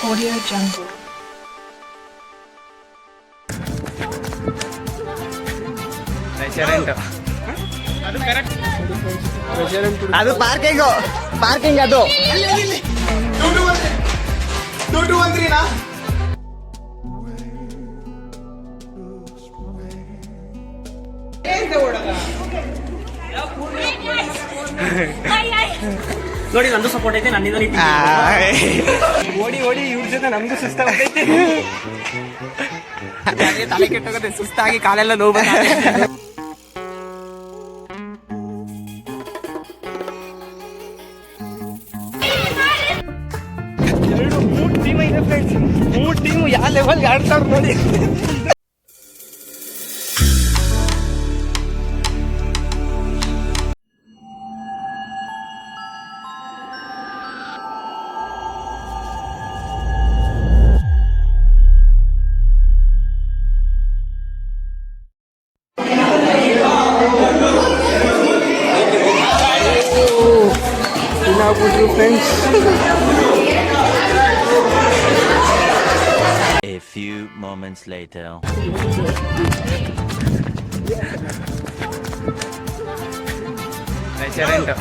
Audio Jungle. ಅದು parking ಅದು ನೋಡಿ ನಂದು ಸಪೋರ್ಟ್ ಐತೆ ನನ್ನಿಂದ ಓಡಿ ಓಡಿ ಇವ್ರ ಜೊತೆ ನಮ್ಗೂ ಸುಸ್ತಾಗೈತೆ ತಲೆ ಕೆಟ್ಟೋಗುತ್ತೆ ಸುಸ್ತಾಗಿ ಕಾಲೆಲ್ಲ ನೋವು ಮೂರು ಟೀಮ್ ಇದೆ ಫ್ರೆಂಡ್ಸ್. ಮೂರು ಟೀಮು ಯಾವ ಲೆವೆಲ್ಗೆ ಆಡ್ತಾವ್ರು ನೋಡಿ. Friends A few moments later. Restaurant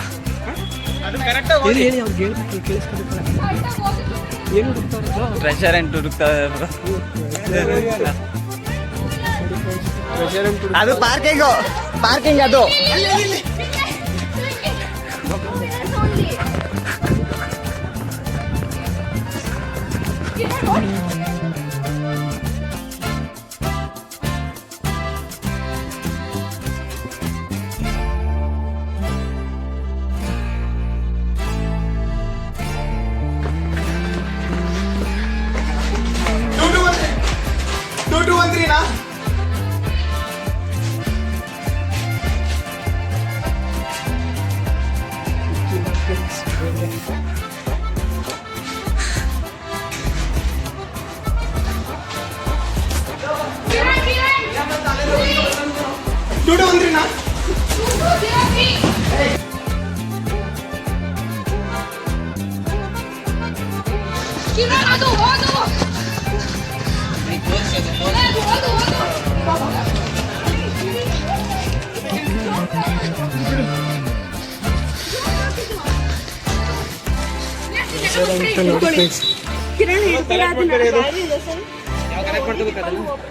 ಅದು ಪಾರ್ಕಿಂಗ್ ಅದು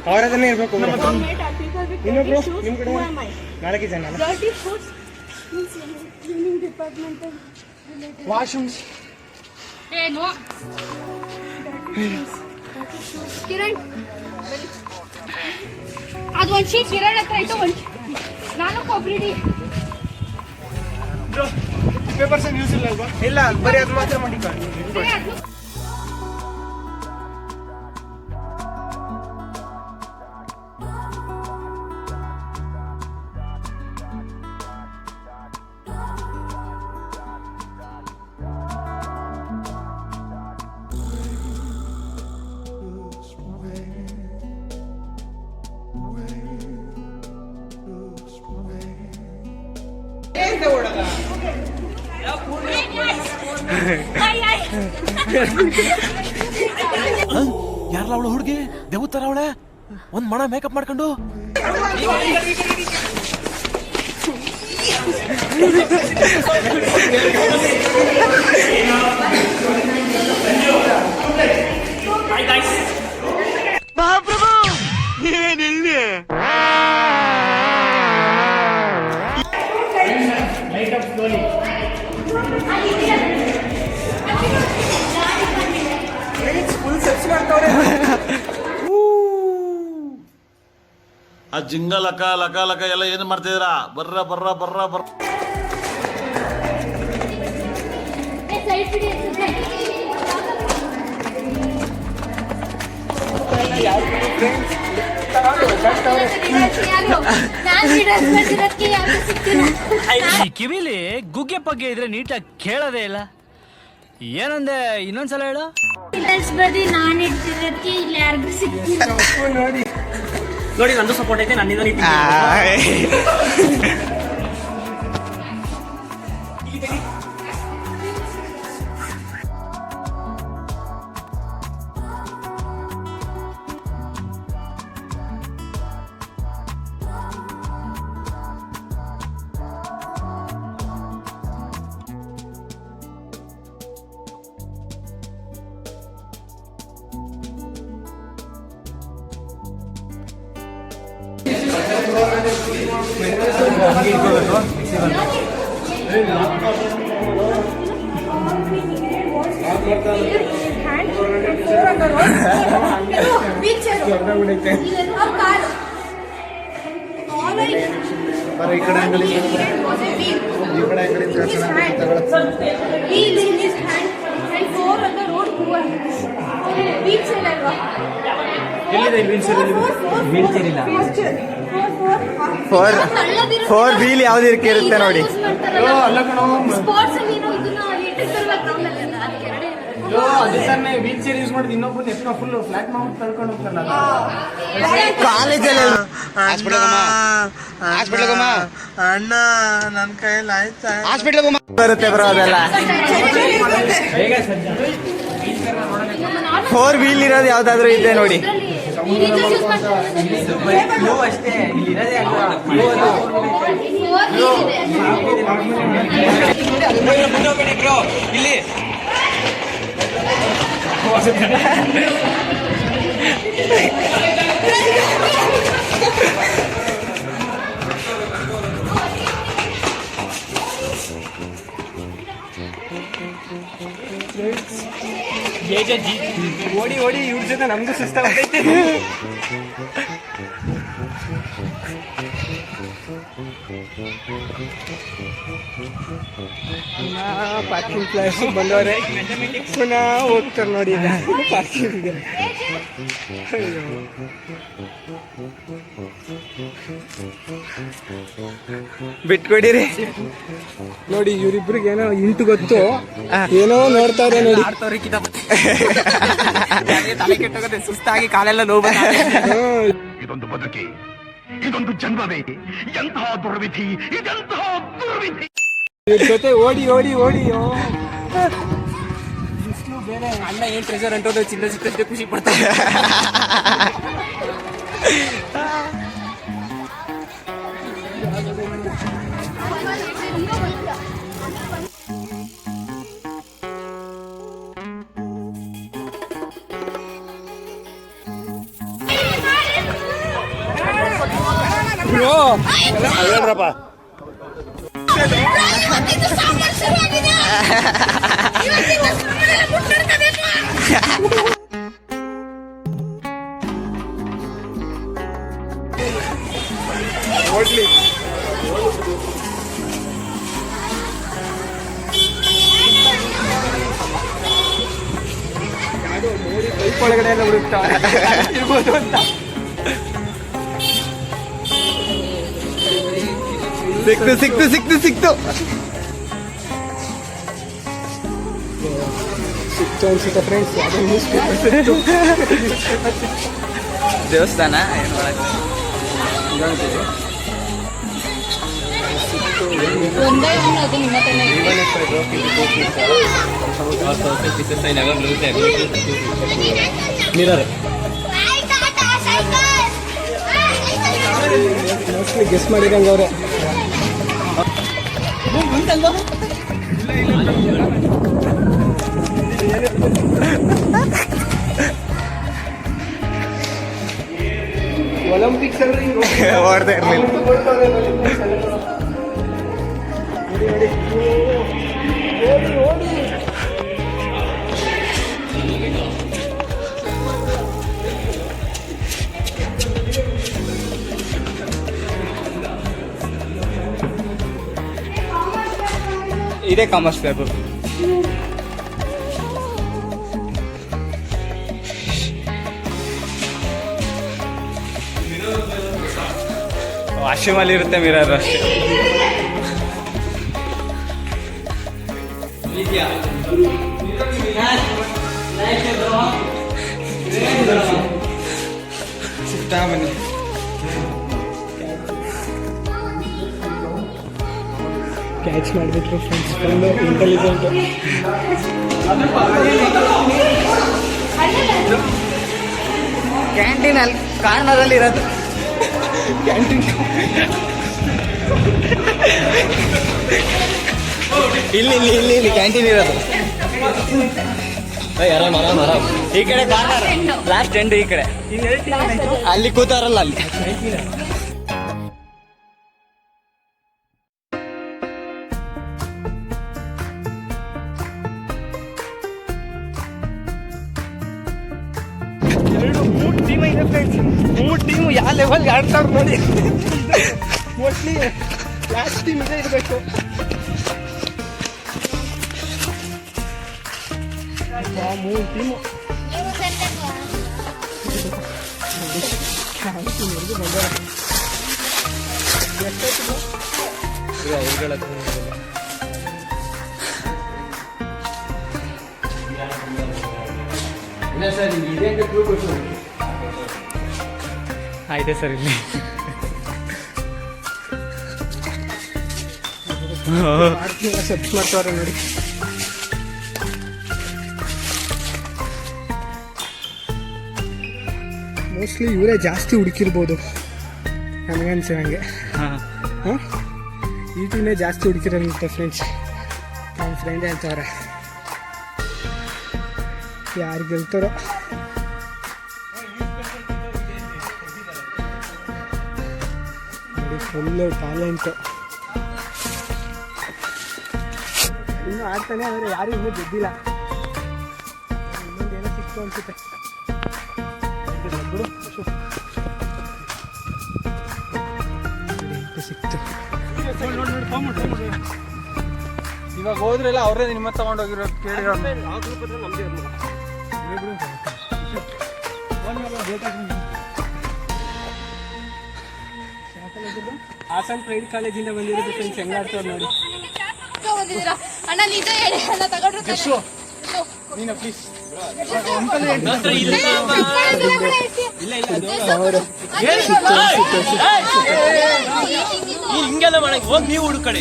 ಅವರದನ್ನೇ ಇರ್ಬೇಕು. ನಾಲ್ಕು ಜನ ವಾಶ್ರೂಮ್ಸ್ ಕಿರಣ್ ಅದು ಒಂದು ಶೀಟ್ ಕಿರಣ್ ಹತ್ರ ಇಟ್ಟು ಒಂದು ನಾನು ಕೊಬ್ಬರಿ ಪೇಪರ್ಸ್ ಯೂಸ್ ಇಲ್ಲ ಅಲ್ವಾ? ಇಲ್ಲ, ಬರೀ ಅದು ಮಾತ್ರ ಮಾಡಿ. ಯಾರಲ್ಲ ಅವಳು ಹುಡುಗಿ ದೇವತರ ಅವಳೆ ಒಂದ್ ಮಣ ಮೇಕಪ್ ಮಾಡ್ಕೊಂಡು ಮಹಾಪ್ರಭು ಏನಿಲ್ಲ ಆ ಜಿಂಗ ಲಕ ಲಕ ಲಕ ಎಲ್ಲ ಏನು ಮಾಡ್ತಿದ್ದೀರಾ? ಬರ್ರ ಬರ್ರ ಬರ್ರ ಬರ್ರ ಕಿವಿಲಿ ಗುಗ್ಗೆ ಪಗ್ಗೆ ಇದ್ರೆ ನೀಟಾಗಿ ಕೇಳೋದೇ ಇಲ್ಲ. ಏನಂದೆ ಇನ್ನೊಂದ್ಸಲ ಹೇಳು. ನಾನು ಇಡ್ತಿರೋದಕ್ಕೆ ಇಲ್ಲಿ ಯಾರಿಗೂ ಸಿಕ್ಕಿಲ್ಲ. ನೋಡಿ ನಂದು ಸಪೋರ್ಟ್ ಐತೆ ನನ್ನಿಂದ ಫೋರ್ ವೀಲ್ ಯಾವ್ದು ಇರುತ್ತೆ ನೋಡಿ. ವೀಲ್ ಚೇರ್ ಯೂಸ್ ಮಾಡಿದ್ ಇನ್ನೊಬ್ಬರು ಎತ್ಕೊ ಫುಲ್ ಫ್ಲಾಟ್ ಮಾಡ್ಬಿಟ್ಟು ತಳ್ಕೊಂಡು ಹೋಗ್ತಾರಲ್ಲ. ಕಾಲೇಜಲ್ಲಿ ಅಣ್ಣ ನನ್ನ ಕೈಯಲ್ಲಿ ಆಯ್ತಾ ಬರುತ್ತೆ ಬ್ರೋ ಅದೆಲ್ಲ. ಫೋರ್ ವೀಲ್ ಇರೋದು ಯಾವ್ದಾದ್ರು ಇದೆ ನೋಡಿ. ಇಲ್ಲಿ ಓಡಿ ಓಡಿ ಇವ್ರ ಜೊತೆ ನಮ್ಗೂ ಸುಸ್ತ ಆಗ್ತೈತೆ. ಪಾರ್ಕಿಂಗ್ ಪ್ಲೇಸ್ ಬಂದವ್ರೆ, ಪುನಃ ಹೋಗ್ತಾರೆ ನೋಡಿ ಪಾರ್ಕಿಂಗ್. ಬಿಟ್ಕೊಡಿರಿ ನೋಡಿ ಇವ್ರಿಬ್ರಿಗೆ ಏನೋ ಇಂಟು ಗೊತ್ತು, ಏನೋ ನೋಡ್ತಾರೆ ನೋಡಿ. ತಲೆ ಕೆಟ್ಟೋಗುತ್ತೆ, ಸುಸ್ತಾಗಿ ಕಾಲೆಲ್ಲ ನೋವು. ಇದೊಂದು ಬದುಕಿ, ಇದೊಂದು ಜನ್ಮವೇ, ಎಂತಹ ದುರ್ವಿಧಿ, ಇದೆಂತಹ ದುರ್ವಿಧಿ. ಇವ್ರ ಜೊತೆ ಓಡಿ ಓಡಿ ಓಡಿ ಬಿಸಿಲು ಬೇರೆ. ಅಣ್ಣ ಏನ್ ಟ್ರೆಜರ್ ಅಂಟೋದು ಚಿನ್ನ ಸಿಕ್ಕಷ್ಟೇ ಖುಷಿ ಪಡ್ತಾರೆ. ಹೇಳ್ರಪ್ಪ. ಬೈಕ್ ಒಳಗಡೆ ಎಲ್ಲ ಹುಡುಕ್ತಾವೆ ಇರ್ಬೋದು ಅಂತ. ಸಿಕ್ತು ಸಿಕ್ತು ಸಿಕ್ತು ಸಿಕ್ತು ಸಿಕ್ತು ಅನ್ಸುತ್ತೆ ಫ್ರೆಂಡ್ಸ್. ದೇವಸ್ಥಾನ ಮೋಸ್ಟ್ಲಿ ಗೆಸ್ ಮಾಡಿದಂಗೆ ಅವ್ರೆ. ಒಲಿಂಪಿಕ್ಸ್ ಅಂದ್ರೆ ಹೊಡೆದೇ ಇರ್ಲಿಲ್ಲ. ಇದೇ ಕಾಮರ್ಸ್ ಲ್ಯಾಬ್. ವಾಶ್ರೂಮಲ್ಲಿ ಇರುತ್ತೆ ಮಿರರ್ ಅಷ್ಟೇ. ಸಿಗ್ತಾ ಬನ್ನಿ. ಕ್ಯಾಚ್ ಮಾಡಿಬಿಟ್ರು ಫ್ರೆಂಡ್ಸ್, ಫುಲ್ಲು ಇಂಟೆಲಿಜೆಂಟ್. ಕ್ಯಾಂಟೀನಲ್ಲಿ ಕಾರ್ನರಲ್ಲಿ ಇರೋದು ಕ್ಯಾಂಟೀನ್. ಇಲ್ಲಿ ಇಲ್ಲಿ ಇಲ್ಲಿ ಇಲ್ಲಿ ಕ್ಯಾಂಟೀನ್ ಇರೋದು. ಈ ಕಡೆ ಕಾರ್ನರ್ ಲಾಸ್ಟ್ ಎಂಡ್, ಈ ಕಡೆ ಅಲ್ಲಿ ಕೂತಾರಲ್ಲ ಅಲ್ಲಿ. ಇದೆ ಫ್ರೆಂಡ್ಸ್. 3 ಟೀಮು ಯಾವ ಲೆವೆಲ್ಗೆ ಆಡ್ತಾವ್ರು ನೋಡಿ. ಮೋಸ್ಟ್ಲಿ ಲಾಸ್ಟ್ ಟೀಮ್ ಇದೇ ಇರಬೇಕು. 3 ಟೀಮು ಆಯ್ತು ಸರ್ ಇಲ್ಲಿ ಸಬ್ಸ್ ಮಾಡ್ತಾವ್ರೆ ನೋಡಿ. ಮೋಸ್ಟ್ಲಿ ಇವರೇ ಜಾಸ್ತಿ ಹುಡುಕಿರ್ಬೋದು ನನಗನ್ಸಿದಂಗೆ. ಹಾಂ ಈ ಟೀಮೇ ಜಾಸ್ತಿ ಹುಡುಕಿರಂತೆ ಫ್ರೆಂಡ್ಸ್. ನನ್ನ ಫ್ರೆಂಡ್ ಹೇಳ್ತವ್ರೆ ಯಾರು ಗೆಲ್ತಾರೋ. ನೋಡಿ ಫುಲ್ಲು ಟ್ಯಾಲೆಂಟು. ಇನ್ನೂ ಆಡ್ತಾನೆ ಆದರೆ ಯಾರು ಇನ್ನೂ ಗೆದ್ದಿಲ್ಲ. ಇನ್ನೊಂದೇನೋ ಸಿಕ್ತು ಅನ್ಸುತ್ತೆ. ಸಿಕ್ತು. ಇವಾಗ ಹೋದ್ರೆಲ್ಲ ಅವ್ರೇ ನಿಮ್ಮ ತಗೊಂಡೋಗಿರೋ ಕೇಳಿರೋ. ಹಾಸನ್ ಪ್ರೈವೇಟ್ ಕಾಲೇಜಿಂದ ಬಂದಿರೋದು ಫ್ರೆಂಡ್ಸ್. ಹೆಂಗ್ ಆಡ್ತಾವ್ರು ನೋಡಿ. ಅಣ್ಣ ನಿಜ ಹೇಳಿ ಅಣ್ಣ ತಗೊಂಡ್ರು ನೀನು ಪ್ಲೀಸ್. ಹಿಂಗೆಲ್ಲ ಮಾಡಕ್ಕೆ ಹೋಗಿ ನೀವು ಹುಡುಕಡೆ.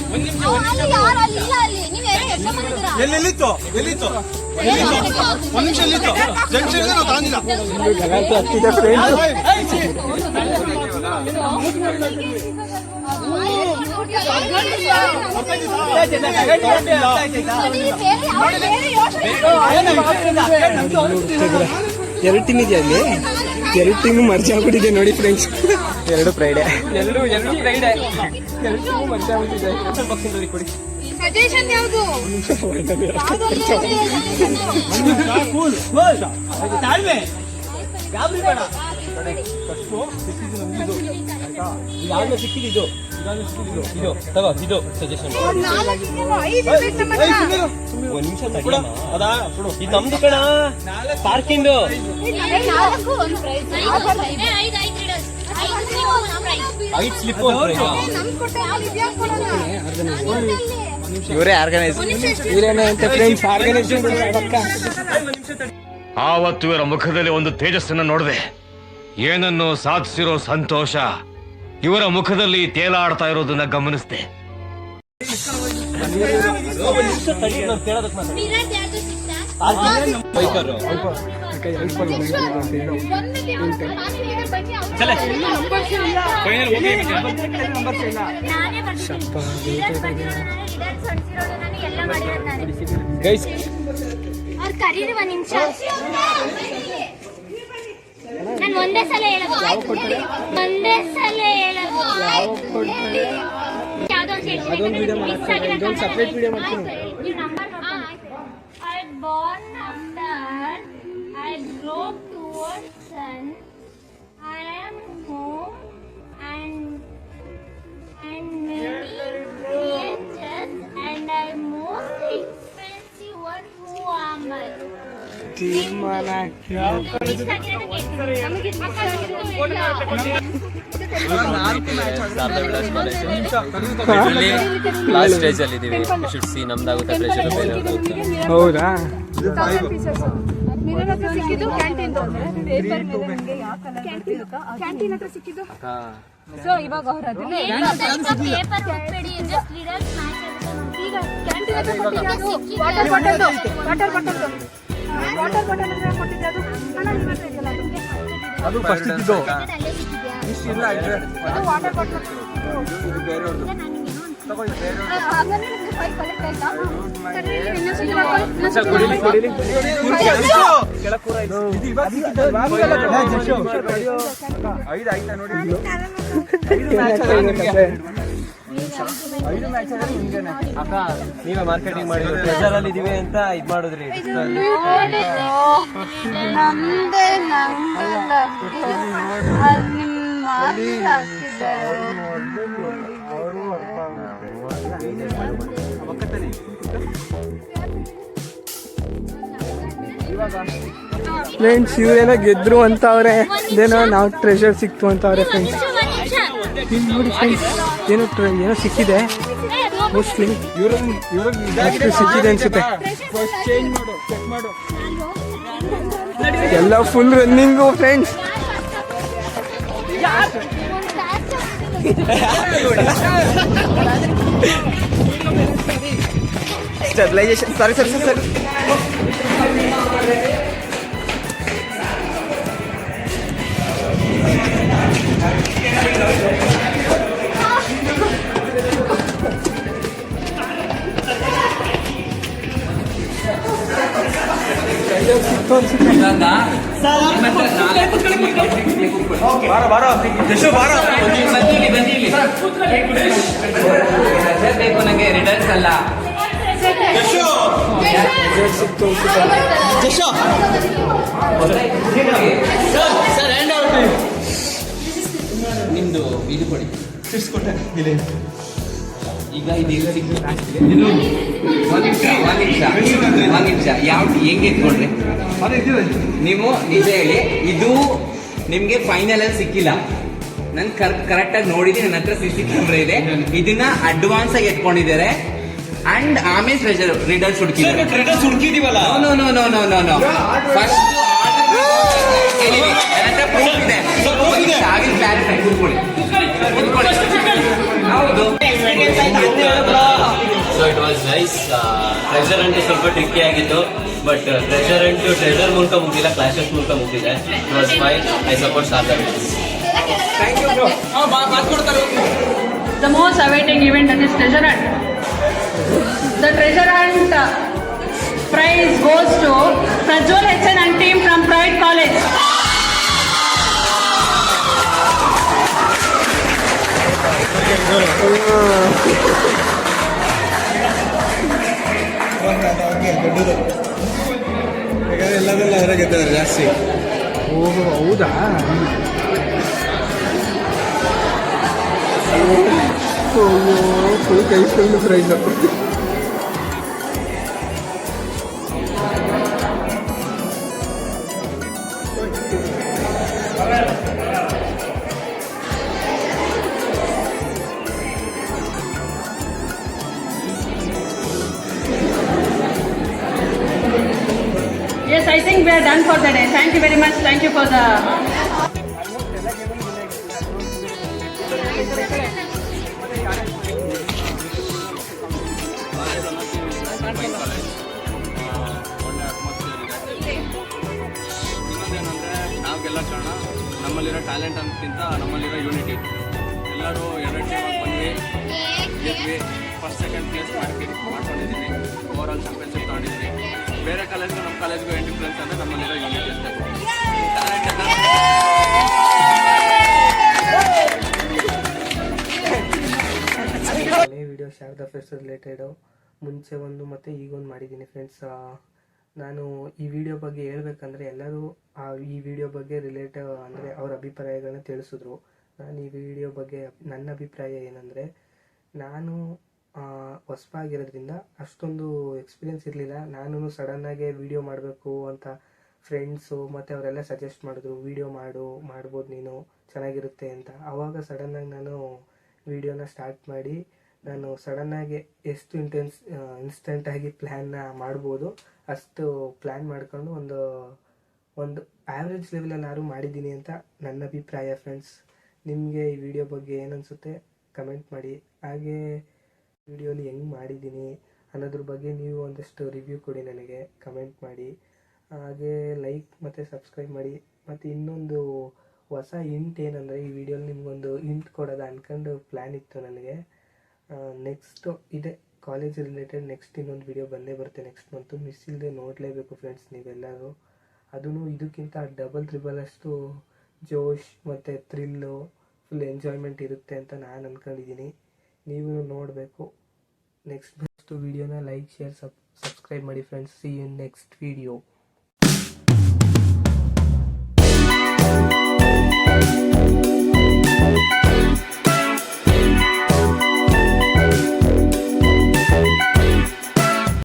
ಎಲ್ಲಿತ್ತು ಎಲ್ಲಿತ್ತು ಒಂದ್ ನಿಮಿಷ ಎಲ್ಲಿತ್ತು ಜಂಕ್ಷನ್ ನಾವು ತಾಂದಿಲ್ಲ. ಎರಡು ಟೀಮ್ ಇದೆ ಅಲ್ಲಿ. 2 ಟೀಮು ಮರ್ಜಿ ಆಗ್ಬಿಟ್ಟಿದೆ ನೋಡಿ ಫ್ರೆಂಡ್ಸ್. 2 ಫ್ರೈಡೆ. ಎರಡು ಫ್ರೈಡೆ. 2 ಟೀಮು ಮರ್ಜಿ ಆಗ್ಬಿಟ್ಟಿದೆ. ಕೊಡಿ ಸಜೆಷನ್ ಯಾವುದು? ಸಿಕ್ಕಿದ್ದು ತಗೋ ಇದು ಸಜೆಷನ್. ಒಂದ್ ನಿಮಿಷ ಇದು ನಮ್ದು ಕಣ ಪಾರ್ಕಿಂಗ್. ಇವರೇ ಆರ್ಗನೈಸ್. ಇವರೇನೆ ಅಂತ ಫ್ರೆಂಡ್ಸ್ ಆರ್ಗನೈಸೇಷನ್. ಆವತ್ತು ಇವರ ಮುಖದಲ್ಲಿ ಒಂದು ತೇಜಸ್ಸನ್ನು ನೋಡಿದೆ. ಏನನ್ನು ಸಾಧಿಸಿರೋ ಸಂತೋಷ ಇವರ ಮುಖದಲ್ಲಿ ತೇಲಾಡ್ತಾ ಇರೋದನ್ನ ಗಮನಿಸಿದೆ. ನಾನು ಒಂದೇ ಸಲ ಹೇಳೋದು. ಅದೊಂದು ವಿಡಿಯೋ ಮಾಡ್ತೀನಿ. ಇದೊಂದು ಸಪ್ರೇಟ್ ವಿಡಿಯೋ ಮಾಡ್ತೀನಿ. I born after I grow towards sun. I am home and many creatures and I most expensive one who am I. Last stage ಅಲ್ಲಿ ಇದೀವಿ. ಶುಡ್ ಸಿ ನಮ್ದಾಗುತ್ತೆ ಪ್ರೆಷರ್. ಹೌದಾ? ಸಿಕ್ಕಿದ್ದು ಕ್ಯಾಂಟೀನ್ ಹತ್ರ ಸಿಕ್ಕಿದ್ದು. ಸೊ ಇವಾಗ ಅವ್ರ ವಾಟರ್ ಬಾಟಲ್ ಕೊಟ್ಟಿದ್ದೆ. ಅದು ಫಸ್ಟ್ ಇದ್ದು ವಾಟರ್ ಬಾಟಲ್ ಅಕ್ಕ ನೀವೇ ಮಾರ್ಕೆಟಿಂಗ್ ಮಾಡಿ ಪ್ರೆಷರಲ್ಲಿ ಇದೀವಿ ಅಂತ ಇದು ಮಾಡಿದ್ರಿ. ನಮ್ದೇ ನಂಗಲ್ಲ ಅದು ನಿಮ್ಮ ಫ್ರೆಂಡ್ಸ್ ಇವರೆಲ್ಲ ಗೆದ್ರು ಅಂತ ಅವ್ರೆ, ಇದೇನೋ ನಾವು ಟ್ರೆಷರ್ ಸಿಕ್ತು ಅಂತ ಅವ್ರೆ ಫ್ರೆಂಡ್ಸ್. ಇಲ್ಲಿ ನೋಡಿ ಫ್ರೆಂಡ್ಸ್, ಏನೋ ಸಿಕ್ಕಿದೆ ಮೋಸ್ಟ್ಲಿ ಅಷ್ಟು ಸಿಕ್ಕಿದೆ ಅನ್ಸುತ್ತೆ. ಎಲ್ಲ ಫುಲ್ ರನ್ನಿಂಗು ಫ್ರೆಂಡ್ಸ್. ಸ್ಟೆಬಿಲೈಸೇಷನ್ ಸರಿ. ಬೇಕು ನನಗೆ ರಿಟರ್ನ್ಸ್ ಅಲ್ಲ. ನಿಮ್ದು ಇದು ಕೊಡಿ. ಈಗ ಇದು ಒಂದ್ ನಿಮಿಷ ಯಾವ್ದು ಹೆಂಗೆ ಎತ್ಕೊಂಡ್ರಿ ನೀವು? ನಿಜ ಹೇಳಿ, ಇದು ನಿಮ್ಗೆ ಫೈನಲ್ ಅಲ್ಲಿ ಸಿಕ್ಕಿಲ್ಲ. ನನ್ ಕರೆಕ್ಟ್ ಆಗಿ ನೋಡಿದೀನಿ, ನನ್ನ ಹತ್ರ CC ಕ್ಯಾಮ್ರಾ ಇದೆ. ಇದನ್ನ ಅಡ್ವಾನ್ಸ್ ಆಗಿ ಎತ್ಕೊಂಡಿದ್ದಾರೆ ಅಂಡ್ ಆಮೇಲೆ ಟ್ರೆಷರ್ ರಿಟರ್ನ್ಸ್ ಹುಡುಕಿದೀವಲ್ಲ. No no no no no no first proof ಇದೆ. ಆಗಿನ ಕ್ಲಾರಿಫೈ ಕೂತ್ಕೊಳ್ಳಿ. ಹೌದು, so it was nice. Treasure ಅಂತೂ ಸ್ವಲ್ಪ ಟ್ರಿಕ್ಕಿ ಆಗಿತ್ತು, ಬಟ್ ಟ್ರೆಷರ್ ಅಂತೂ ಟ್ರೆಷರ್ ಮೂಲಕ ಮುಗಿಲ್ಲ, ಕ್ಲಾಶಸ್ ಮೂಲಕ ಮುಗಿದಿದೆ. It was fine. I support Sarthak. The most awaiting event, that is treasure hunt. The treasure hunt prize goes to Prajwal HN and team from Pride College. ಎಲ್ಲದೆಲ್ಲ ಅವರೇ ಗೆದ್ದಾರೆ ಜಾಸ್ತಿ. ಓಹೋ ಹೌದಾ? ಫುಲ್ ಕೈ full prize. Yes, I think we are done for the day. Thank you very much. Thank you for the... ನಾವು ಗೆಲ್ಲ ಕಾರಣ ನಮ್ಮಲ್ಲಿರೋ ಟ್ಯಾಲೆಂಟ್ ಅನ್ನೋಕ್ಕಿಂತ ನಮ್ಮಲ್ಲಿರೋ ಯೂನಿಟಿ. ಎಲ್ಲರೂ ಎರಡು ಟೀಮ್ ಬಂದ್ವಿ, ಗೆದ್ವಿ. ಫಸ್ಟ್ ಸೆಕೆಂಡ್ ಪ್ಲೇಸ್ ಮಾಡ್ಕೊಂಡಿದ್ದೀವಿ. ಓವರ್ ಆಲ್ ಚಾಂಪಿಯನ್ಶಿಪ್ ತಗೊಂಡಿದ್ವಿ. ಬೇರೆ ಕಾಲೇಜ್ಗೂ ನಮ್ಮ ಕಾಲೇಜ್ಗೂ ಏನು ಡಿಫ್ರೆನ್ಸ್ ಅಂದರೆ ನಮ್ಮಲ್ಲಿರೋ ಯೂನಿಟಿ ಅಷ್ಟೇ. ಹಳೆ ವಿಡಿಯೋ ಶಾರದಾ ಫೆಸ್ಟ್ ರಿಲೇಟೆಡು ಮುಂಚೆ ಒಂದು ಮತ್ತು ಈಗೊಂದು ಮಾಡಿದ್ದೀನಿ ಫ್ರೆಂಡ್ಸ್. ನಾನು ಈ ವಿಡಿಯೋ ಬಗ್ಗೆ ಹೇಳ್ಬೇಕಂದ್ರೆ ಎಲ್ಲರೂ ಈ ವಿಡಿಯೋ ಬಗ್ಗೆ ರಿಲೇಟಿವ್ ಅಂದರೆ ಅವ್ರ ಅಭಿಪ್ರಾಯಗಳನ್ನ ತಿಳಿಸಿದ್ರು. ನಾನು ಈ ವಿಡಿಯೋ ಬಗ್ಗೆ ನನ್ನ ಅಭಿಪ್ರಾಯ ಏನಂದರೆ, ನಾನು ಹೊಸಬಾಗಿರೋದ್ರಿಂದ ಅಷ್ಟೊಂದು ಎಕ್ಸ್ಪೀರಿಯೆನ್ಸ್ ಇರಲಿಲ್ಲ. ನಾನು ಸಡನ್ನಾಗೆ ವಿಡಿಯೋ ಮಾಡಬೇಕು ಅಂತ ಫ್ರೆಂಡ್ಸು ಮತ್ತು ಅವರೆಲ್ಲ ಸಜೆಸ್ಟ್ ಮಾಡಿದ್ರು, ವಿಡಿಯೋ ಮಾಡ್ಬೋದು ನೀನು, ಚೆನ್ನಾಗಿರುತ್ತೆ ಅಂತ. ಆವಾಗ ಸಡನ್ನಾಗಿ ನಾನು ವಿಡಿಯೋನ ಸ್ಟಾರ್ಟ್ ಮಾಡಿ, ನಾನು ಸಡನ್ನಾಗಿ ಎಷ್ಟು ಇನ್ಸ್ಟೆಂಟಾಗಿ ಪ್ಲ್ಯಾನ್ನ ಮಾಡ್ಬೋದು ಅಷ್ಟು ಪ್ಲ್ಯಾನ್ ಮಾಡ್ಕೊಂಡು ಒಂದು ಆ್ಯಾವ್ರೇಜ್ ಲೆವೆಲಲ್ಲಾದ್ರೂ ಮಾಡಿದ್ದೀನಿ ಅಂತ ನನ್ನ ಅಭಿಪ್ರಾಯ ಫ್ರೆಂಡ್ಸ್. ನಿಮಗೆ ಈ ವಿಡಿಯೋ ಬಗ್ಗೆ ಏನನ್ಸುತ್ತೆ ಕಮೆಂಟ್ ಮಾಡಿ. ಹಾಗೇ ವಿಡಿಯೋಲಿ ಹೆಂಗೆ ಮಾಡಿದ್ದೀನಿ ಅನ್ನೋದ್ರ ಬಗ್ಗೆ ನೀವು ಒಂದಷ್ಟು ರಿವ್ಯೂ ಕೊಡಿ, ನನಗೆ ಕಮೆಂಟ್ ಮಾಡಿ. ಹಾಗೆ ಲೈಕ್ ಮತ್ತು ಸಬ್ಸ್ಕ್ರೈಬ್ ಮಾಡಿ. ಮತ್ತು ಇನ್ನೊಂದು ಹೊಸ ಹಿಂಟ್ ಏನಂದರೆ, ಈ ವಿಡಿಯೋಲಿ ನಿಮಗೊಂದು ಹಿಂಟ್ ಕೊಡೋದು ಅಂದ್ಕೊಂಡು ಪ್ಲ್ಯಾನ್ ಇತ್ತು ನನಗೆ. ನೆಕ್ಸ್ಟು ಇದೆ ಕಾಲೇಜ್ ರಿಲೇಟೆಡ್ ನೆಕ್ಸ್ಟ್ ಇನ್ನೊಂದು ವಿಡಿಯೋ ಬಂದೇ ಬರುತ್ತೆ ನೆಕ್ಸ್ಟ್ ಮಂತು. ಮಿಸ್ ಇಲ್ಲದೆ ನೋಡಲೇಬೇಕು ಫ್ರೆಂಡ್ಸ್ ನೀವೆಲ್ಲರೂ. ಅದೂ ಇದಕ್ಕಿಂತ ಡಬಲ್ ತ್ರಿಬಲ್ ಅಷ್ಟು ಜೋಶ್ ಮತ್ತು ಥ್ರಿಲ್ಲು ಫುಲ್ ಎಂಜಾಯ್ಮೆಂಟ್ ಇರುತ್ತೆ ಅಂತ ನಾನು ಅಂದ್ಕೊಂಡಿದ್ದೀನಿ. ನೀವು ನೋಡಬೇಕು. ನೆಕ್ಸ್ಟ್ ವಿಡಿಯೋನ ಲೈಕ್, ಶೇರ್, ಸಬ್ಸ್ಕ್ರೈಬ್ ಮಾಡಿ friends. See you next video.